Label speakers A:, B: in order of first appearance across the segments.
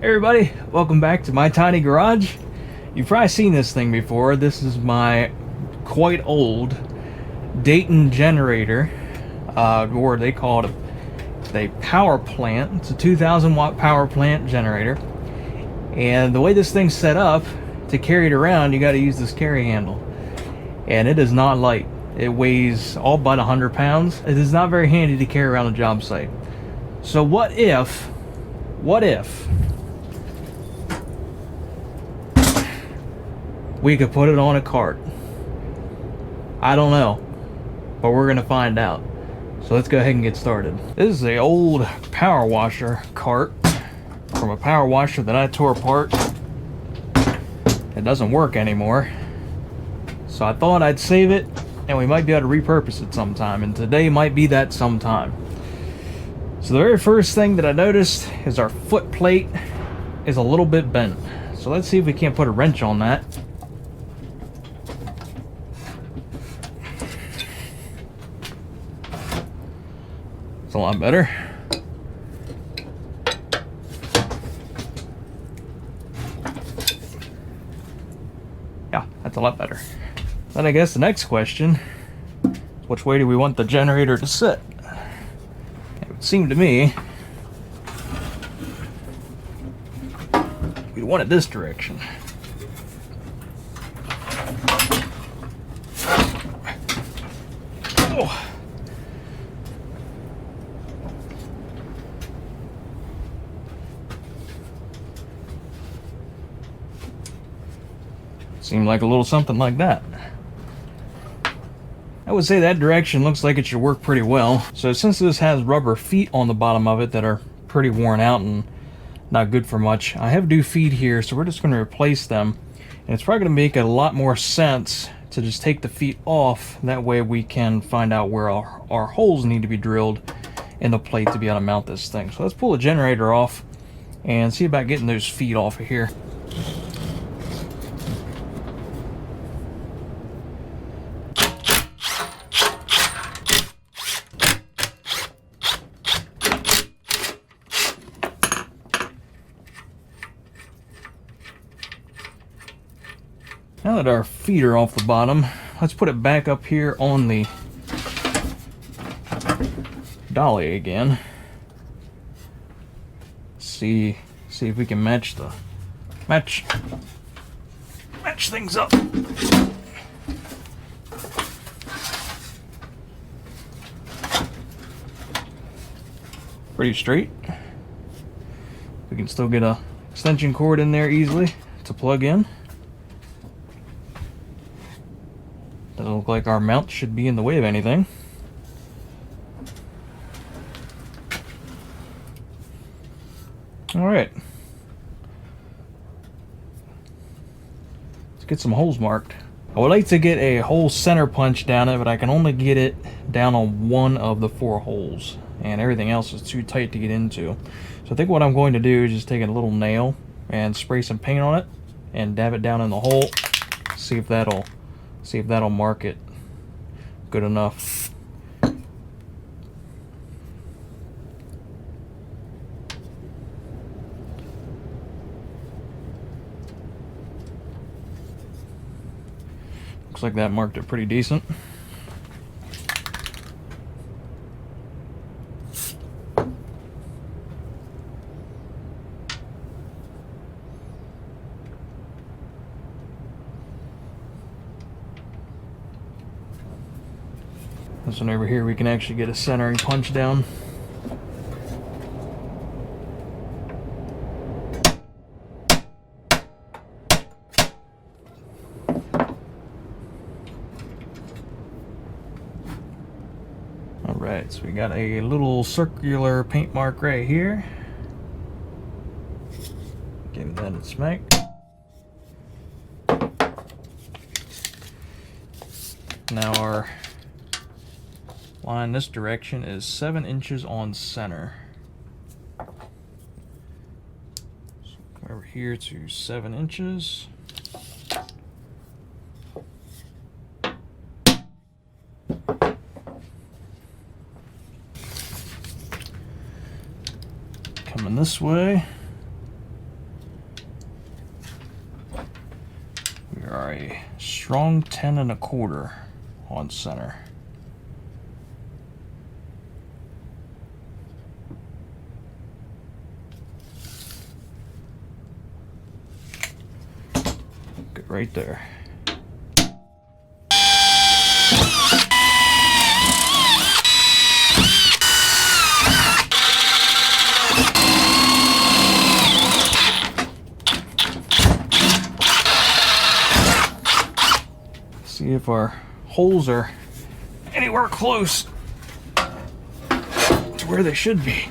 A: Hey everybody, welcome back to my tiny garage. You've probably seen this thing before. This is my quite old Dayton generator, or they call it a power plant. It's a 2,000 watt power plant generator. And the way this thing's set up, to carry it around, you got to use this carry handle. And it is not light. It weighs all but 100 pounds. It is not very handy to carry around a job site. So what if we could put it on a cart? I don't know, but we're gonna find out. So let's go ahead and get started. This is the old power washer cart from a power washer that I tore apart. It doesn't work anymore, so I thought I'd save it and we might be able to repurpose it sometime, and today might be that sometime. So the very first thing that I noticed is our foot plate is a little bit bent. So let's see if we can't put a wrench on that. It's a lot better. Yeah, that's a lot better. Then I guess the next question, which way do we want the generator to sit? It would seem to me we'd want it this direction. Oh. Seemed like a little something like that. I would say that direction looks like it should work pretty well. So since this has rubber feet on the bottom of it that are pretty worn out and not good for much, I have new feet here, so we're just going to replace them. And it's probably going to make a lot more sense to just take the feet off. That way we can find out where our holes need to be drilled in the plate to be able to mount this thing. So let's pull the generator off and see about getting those feet off of here. Now that our feet are off the bottom, let's put it back up here on the dolly again. See if we can match things up. Pretty straight. We can still get a extension cord in there easily to plug in. Doesn't look like our mount should be in the way of anything. Alright. Let's get some holes marked. I would like to get a hole center punch down it, but I can only get it down on one of the 4 holes. And everything else is too tight to get into. So I think what I'm going to do is just take a little nail and spray some paint on it and dab it down in the hole. See if that'll mark it good enough. Looks like that marked it pretty decent. This one over here, we can actually get a centering punch down. Alright, so we got a little circular paint mark right here. Give that a smack. Now our line this direction is 7 inches on center. So come over here to 7 inches. Coming this way. are a strong 10 1/4 on center. Good right there. See if our holes are anywhere close to where they should be.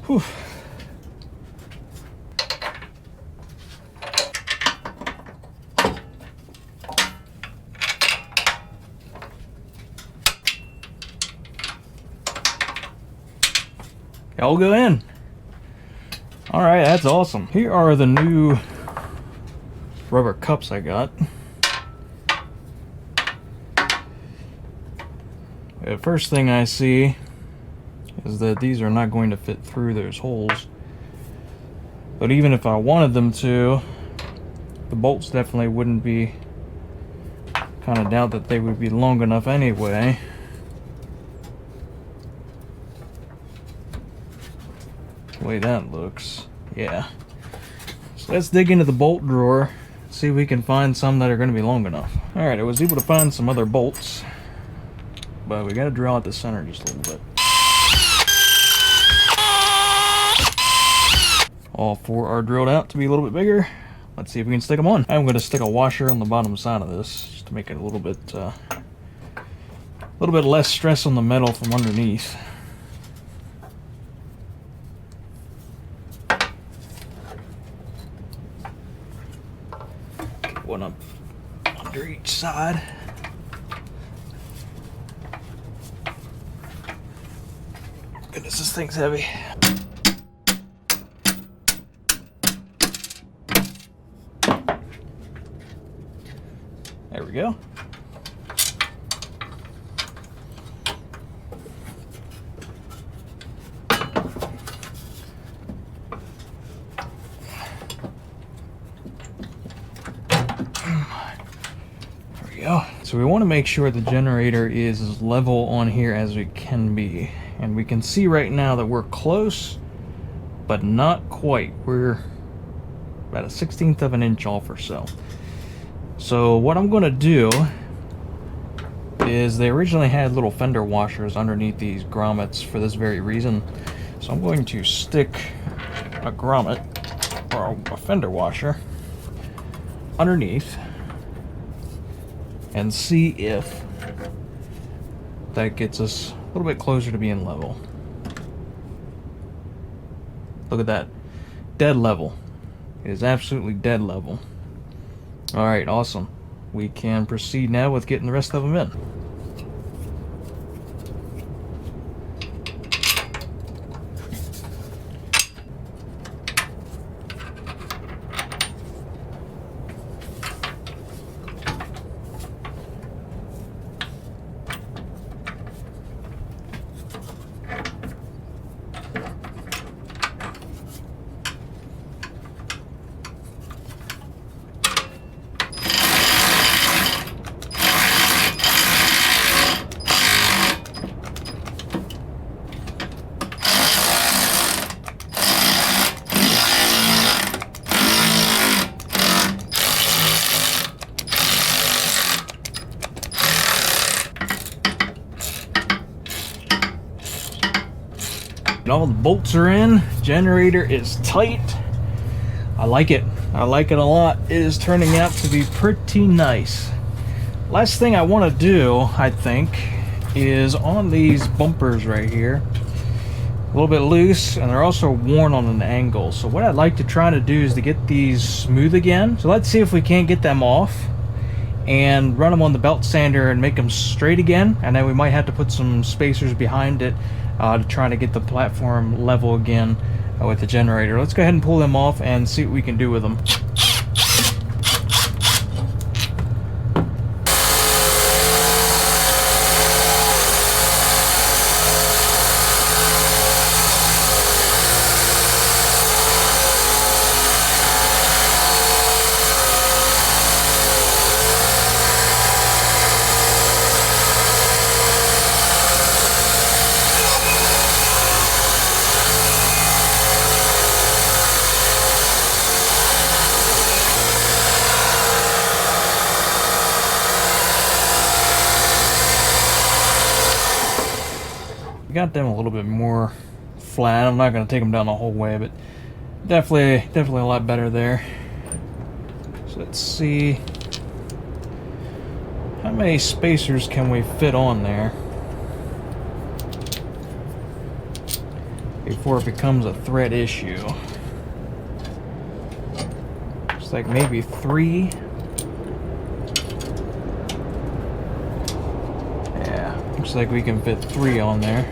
A: Whew. Y'all go in. All right, that's awesome. Here are the new rubber cups I got. The first thing I see is that these are not going to fit through those holes. But even if I wanted them to, the bolts definitely wouldn't be, kind of doubt that they would be long enough anyway. The way that looks, yeah. So let's dig into the bolt drawer, see if we can find some that are going to be long enough. Alright, I was able to find some other bolts, but we got to drill out the center just a little bit. All 4 are drilled out to be a little bit bigger. Let's see if we can stick them on. I'm going to stick a washer on the bottom side of this just to make it a little bit less stress on the metal from underneath. One up under each side. Goodness, this thing's heavy. There we go. So we want to make sure the generator is as level on here as it can be. And we can see right now that we're close, but not quite. We're about a 1/16 of an inch off or so. So what I'm going to do is, they originally had little fender washers underneath these grommets for this very reason. So I'm going to stick a grommet, or a fender washer, underneath, and see if that gets us a little bit closer to being level. Look at that. Dead level. It is absolutely dead level. Alright, awesome. We can proceed now with getting the rest of them in. All the bolts are in. Generator is tight. I like it. I like it a lot. It is turning out to be pretty nice. Last thing I want to do, I think, is on these bumpers right here. A little bit loose, and they're also worn on an angle. So what I'd like to try to do is to get these smooth again. So let's see if we can't get them off and run them on the belt sander and make them straight again. And then we might have to put some spacers behind it to try to get the platform level again with the generator. Let's go ahead and pull them off and see what we can do with them. got them a little bit more flat. I'm not going to take them down the whole way, but definitely a lot better there. So let's see, how many spacers can we fit on there before it becomes a threat issue? Looks like maybe 3. Yeah, looks like we can fit 3 on there.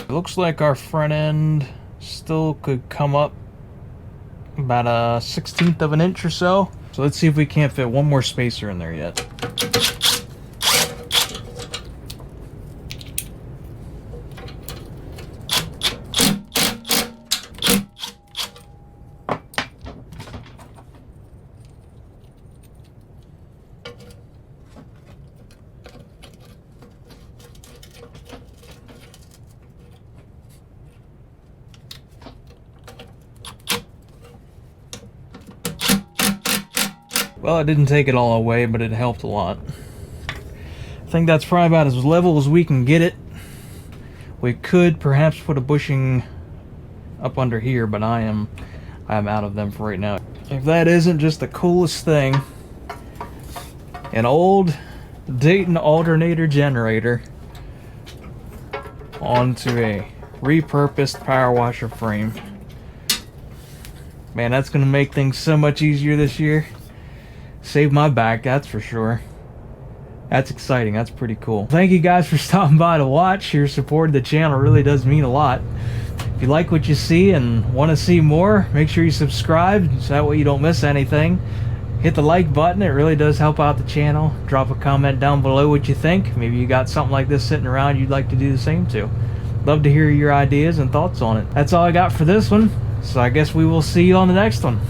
A: It looks like our front end still could come up about a 1/16 of an inch or so. So let's see if we can't fit one more spacer in there yet. Well, it didn't take it all away, but it helped a lot. I think that's probably about as level as we can get it. We could perhaps put a bushing up under here, but I am out of them for right now. If that isn't just the coolest thing, an old Dayton alternator generator onto a repurposed power washer frame. Man, that's gonna make things so much easier this year. Save my back, that's for sure. That's exciting. That's pretty cool. Thank you guys for stopping by to watch. Your support of the channel really does mean a lot. If you like what you see and want to see more, make sure you subscribe so that way you don't miss anything. Hit the like button. It really does help out the channel. Drop a comment down below what you think. Maybe you got something like this sitting around you'd like to do the same to. Love to hear your ideas and thoughts on it. That's all I got for this one. So I guess we will see you on the next one.